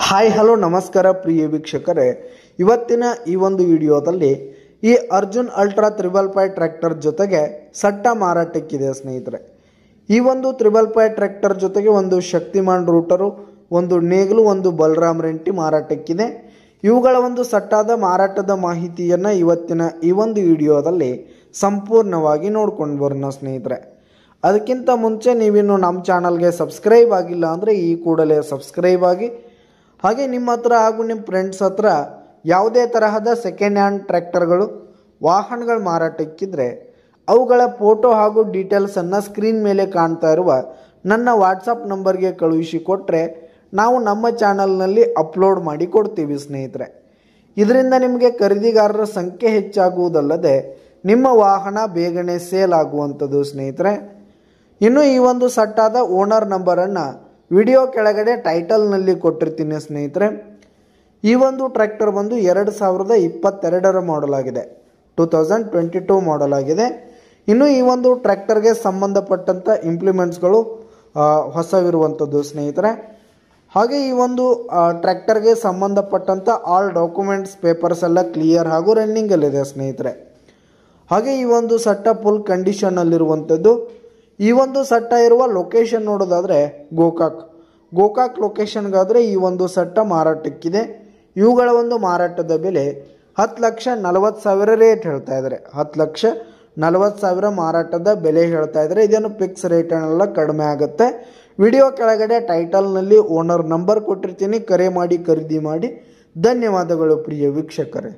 Hi hello ನಮಸ್ಕಾರ ಪ್ರಿಯ ವೀಕ್ಷಕರೇ, ಇವತ್ತಿನ ಈ ಒಂದು ವಿಡಿಯೋದಲ್ಲಿ ಈ ಅರ್ಜುನ್ ಅಲ್ಟ್ರಾ 555 ಟ್ರ್ಯಾಕ್ಟರ್ ಜೊತೆಗೆ ಸಟ್ಟ ಮಾರಾಟಕ್ಕಿದೆ ಸ್ನೇಹಿತರೆ. ಈ ಒಂದು 555 ಟ್ರ್ಯಾಕ್ಟರ್ ಜೊತೆಗೆ ಒಂದು ಶಕ್ತಿಮಾನ್ ರೂಟರು, ಒಂದು ನೇಗಿಲು, ಒಂದು ಬಲರಾಮ್ ರೆಂಟಿ ಮಾರಾಟಕ್ಕಿದೆ. ಇವುಗಳ ಒಂದು ಸಟ್ಟಾದ ಮಾರಾಟದ ಮಾಹಿತಿಯನ್ನು ಇವತ್ತಿನ ಈ ಒಂದು ವಿಡಿಯೋದಲ್ಲಿ ಸಂಪೂರ್ಣವಾಗಿ ನೋಡ್ಕೊಂಡು ಬರೋಣ ಸ್ನೇಹಿತರೆ. ಅದಕ್ಕಿಂತ ಮುಂಚೆ ನೀವಿನ್ನು ನಮ್ಮ ಚಾನಲ್ಗೆ ಸಬ್ಸ್ಕ್ರೈಬ್ ಆಗಿಲ್ಲ ಅಂದರೆ ಈ ಕೂಡಲೇ ಸಬ್ಸ್ಕ್ರೈಬ್ ಆಗಿ, ಹಾಗೆ ನಿಮ್ಮ ಹತ್ರ ಹಾಗೂ ನಿಮ್ಮ ಫ್ರೆಂಡ್ಸ್ ಹತ್ರ ಯಾವುದೇ ತರಹದ ಸೆಕೆಂಡ್ ಹ್ಯಾಂಡ್ ಟ್ರ್ಯಾಕ್ಟರ್ಗಳು, ವಾಹನಗಳು ಮಾರಾಟಕ್ಕಿದ್ರೆ ಅವುಗಳ ಫೋಟೋ ಹಾಗೂ ಡೀಟೇಲ್ಸನ್ನು ಸ್ಕ್ರೀನ್ ಮೇಲೆ ಕಾಣ್ತಾ ಇರುವ ನನ್ನ ವಾಟ್ಸಪ್ ನಂಬರ್ಗೆ ಕಳುಹಿಸಿಕೊಟ್ರೆ ನಾವು ನಮ್ಮ ಚಾನಲ್ನಲ್ಲಿ ಅಪ್ಲೋಡ್ ಮಾಡಿ ಕೊಡ್ತೀವಿ ಸ್ನೇಹಿತರೆ. ಇದರಿಂದ ನಿಮಗೆ ಖರೀದಿಗಾರರ ಸಂಖ್ಯೆ ಹೆಚ್ಚಾಗುವುದಲ್ಲದೆ ನಿಮ್ಮ ವಾಹನ ಬೇಗನೆ ಸೇಲ್ ಆಗುವಂಥದ್ದು ಸ್ನೇಹಿತರೆ. ಇನ್ನು ಈ ಒಂದು ಸಟ್ಟಾದ ಓನರ್ ನಂಬರನ್ನು ವಿಡಿಯೋ ಕೆಳಗಡೆ ಟೈಟಲ್ನಲ್ಲಿ ಕೊಟ್ಟಿರ್ತೀನಿ ಸ್ನೇಹಿತರೆ. ಈ ಒಂದು ಟ್ರ್ಯಾಕ್ಟರ್ ಬಂದು 2022 ಮಾಡಲ್ ಆಗಿದೆ, 2022 ಮಾಡಲ್ ಆಗಿದೆ. ಇನ್ನು ಈ ಒಂದು ಟ್ರ್ಯಾಕ್ಟರ್ಗೆ ಸಂಬಂಧಪಟ್ಟಂಥ ಇಂಪ್ಲಿಮೆಂಟ್ಸ್ಗಳು ಹೊಸವಿರುವಂಥದ್ದು ಸ್ನೇಹಿತರೆ. ಹಾಗೆ ಈ ಒಂದು ಟ್ರ್ಯಾಕ್ಟರ್ಗೆ ಸಂಬಂಧಪಟ್ಟಂಥ ಆಲ್ ಡಾಕ್ಯುಮೆಂಟ್ಸ್ ಪೇಪರ್ಸ್ ಎಲ್ಲ ಕ್ಲಿಯರ್ ಹಾಗೂ ರನ್ನಿಂಗಲ್ಲಿದೆ ಸ್ನೇಹಿತರೆ. ಹಾಗೆ ಈ ಒಂದು ಸಟ್ಟ ಫುಲ್ ಕಂಡೀಷನ್ನಲ್ಲಿರುವಂಥದ್ದು. ಈ ಒಂದು ಸಟ್ಟ ಇರುವ ಲೊಕೇಶನ್ ನೋಡೋದಾದರೆ ಗೋಕಾಕ್ ಲೊಕೇಶನ್ಗಾದರೆ ಈ ಒಂದು ಸಟ್ಟ ಮಾರಾಟಕ್ಕಿದೆ. ಇವುಗಳ ಒಂದು ಮಾರಾಟದ ಬೆಲೆ 10,40,000 ರೇಟ್ ಹೇಳ್ತಾ ಇದ್ದಾರೆ. 10,40,000 ಮಾರಾಟದ ಬೆಲೆ ಹೇಳ್ತಾ ಇದ್ದಾರೆ. ಇದೇನು ಫಿಕ್ಸ್ ರೇಟ್ ಅನ್ನೆಲ್ಲ ಕಡಿಮೆ ಆಗುತ್ತೆ. ವಿಡಿಯೋ ಕೆಳಗಡೆ ಟೈಟಲ್ನಲ್ಲಿ ಓನರ್ ನಂಬರ್ ಕೊಟ್ಟಿರ್ತೀನಿ, ಕರೆ ಮಾಡಿ ಖರೀದಿ ಮಾಡಿ. ಧನ್ಯವಾದಗಳು ಪ್ರಿಯ ವೀಕ್ಷಕರೇ.